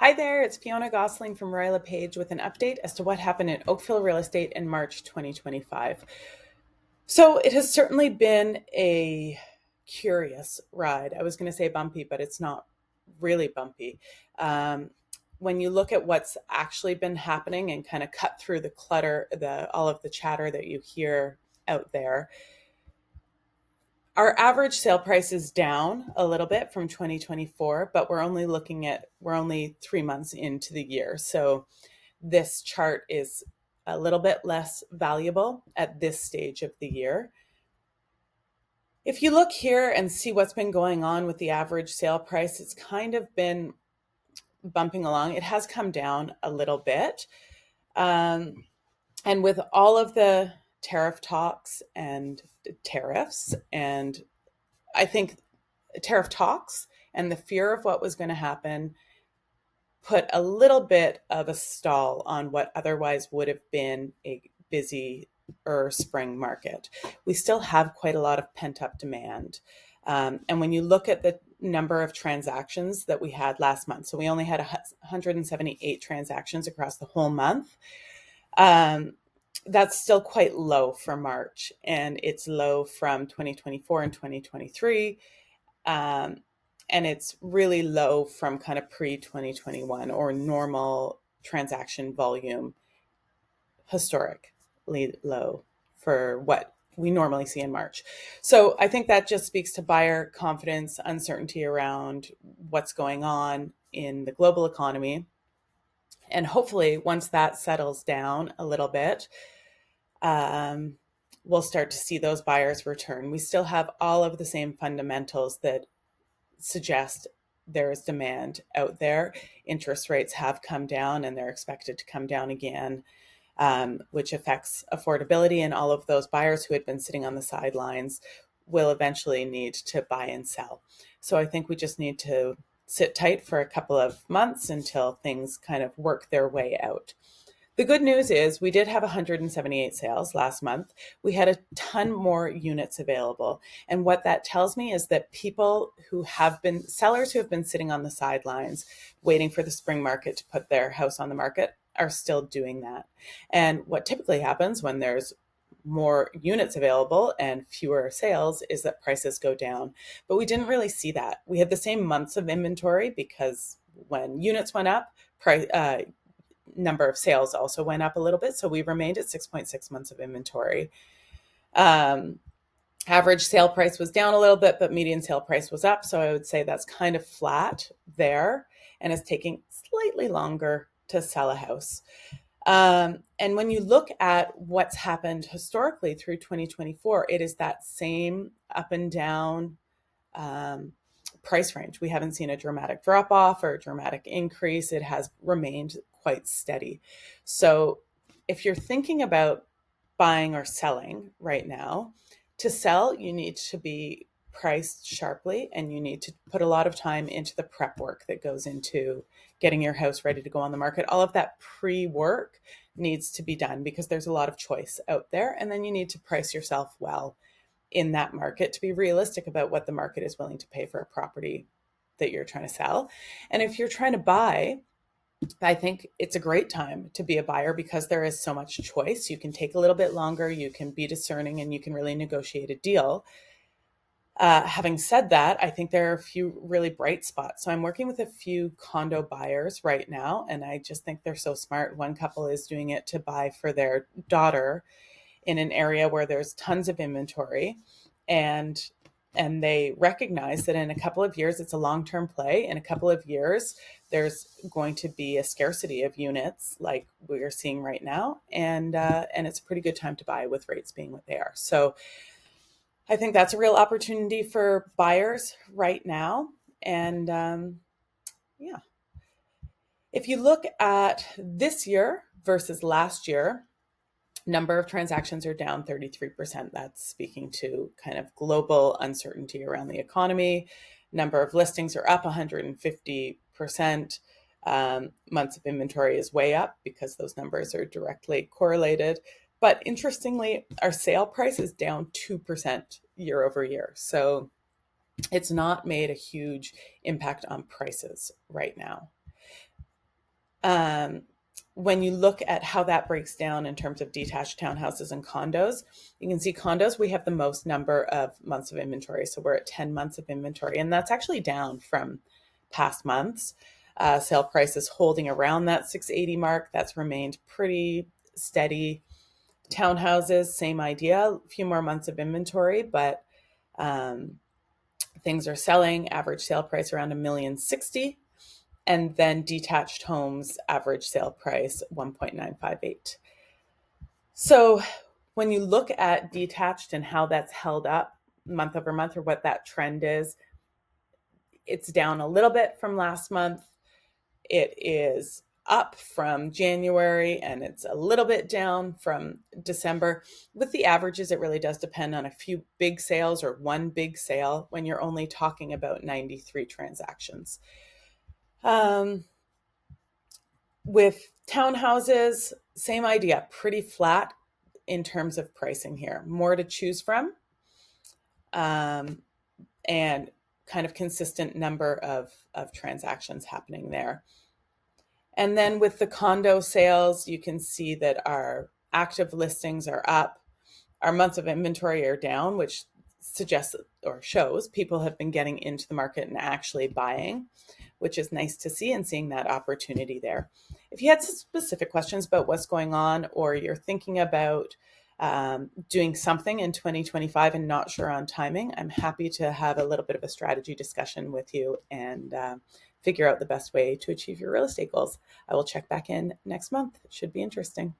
Hi there, it's Fionna Gossling from Royal LePage with an update as to what happened in Oakville real estate in March 2025. So it has certainly been a curious ride. I was going to say bumpy, but it's not really bumpy. Um, when you look at what's actually been happening and kind of cut through the clutter, the all of the chatter that you hear out there, our average sale price is down a little bit from 2024, but we're only 3 months into the year. So this chart is a little bit less valuable at this stage of the year. If you look here and see what's been going on with the average sale price, it's kind of been bumping along. It has come down a little bit. Um, and with all of the tariff talks and tariffs, and I think tariff talks and the fear of what was going to happen put a little bit of a stall on what otherwise would have been a busy spring market. We still have quite a lot of pent up demand. And when you look at the number of transactions that we had last month, so we only had 178 transactions across the whole month. That's still quite low for March, and it's low from 2024 and 2023. Um, and it's really low from kind of pre 2021 or normal transaction volume, historically low for what we normally see in March. So I think that just speaks to buyer confidence, uncertainty around what's going on in the global economy. And hopefully, once that settles down a little bit, um, we'll start to see those buyers return. We still have all of the same fundamentals that suggest there is demand out there. Interest rates have come down and they're expected to come down again, which affects affordability. And all of those buyers who had been sitting on the sidelines will eventually need to buy and sell. So I think we just need to sit tight for a couple of months until things kind of work their way out. The good news is we did have 178 sales last month. We had a ton more units available. And what that tells me is that sellers who have been sitting on the sidelines waiting for the spring market to put their house on the market are still doing that. And what typically happens when there's more units available and fewer sales is that prices go down. But we didn't really see that. We had the same months of inventory because when units went up, number of sales also went up a little bit. So we remained at 6.6 months of inventory. Average sale price was down a little bit, but median sale price was up. So I would say that's kind of flat there, and it's taking slightly longer to sell a house. And when you look at what's happened historically through 2024, it is that same up and down price range. We haven't seen a dramatic drop off or a dramatic increase. It has remained quite steady. So if you're thinking about buying or selling right now, to sell, you need to be priced sharply and you need to put a lot of time into the prep work that goes into getting your house ready to go on the market. All of that pre-work needs to be done because there's a lot of choice out there. And then you need to price yourself well in that market to be realistic about what the market is willing to pay for a property that you're trying to sell. And if you're trying to buy, I think it's a great time to be a buyer because there is so much choice. You can take a little bit longer, you can be discerning, and you can really negotiate a deal. Having said that, I think there are a few really bright spots. So I'm working with a few condo buyers right now, and I just think they're so smart. One couple is doing it to buy for their daughter in an area where there's tons of inventory, and they recognize that in a couple of years it's a long-term play. In a couple of years there's going to be a scarcity of units like we're seeing right now, and it's a pretty good time to buy with rates being what they are. So I think that's a real opportunity for buyers right now. And yeah, if you look at this year versus last year, number of transactions are down 33%. That's speaking to kind of global uncertainty around the economy. Number of listings are up 150%. Months of inventory is way up because those numbers are directly correlated. But interestingly, our sale price is down 2% year over year. So it's not made a huge impact on prices right now. When you look at how that breaks down in terms of detached townhouses and condos, you can see condos, we have the most number of months of inventory. So we're at 10 months of inventory, and that's actually down from past months. Sale prices holding around that 680 mark. That's remained pretty steady. Townhouses, same idea, a few more months of inventory, but things are selling. Average sale price around $1,060,000. And then detached homes, average sale price 1.958. So when you look at detached and how that's held up month over month, or what that trend is, it's down a little bit from last month. It is up from January, and it's a little bit down from December. With the averages, it really does depend on a few big sales or one big sale when you're only talking about 93 transactions. With townhouses, same idea, pretty flat in terms of pricing here. More to choose from, and kind of consistent number of transactions happening there. And then with the condo sales, you can see that our active listings are up. Our months of inventory are down, which suggests or shows people have been getting into the market and actually buying, which is nice to see, and seeing that opportunity there. If you had some specific questions about what's going on, or you're thinking about doing something in 2025 and not sure on timing, I'm happy to have a little bit of a strategy discussion with you and figure out the best way to achieve your real estate goals. I will check back in next month. It should be interesting.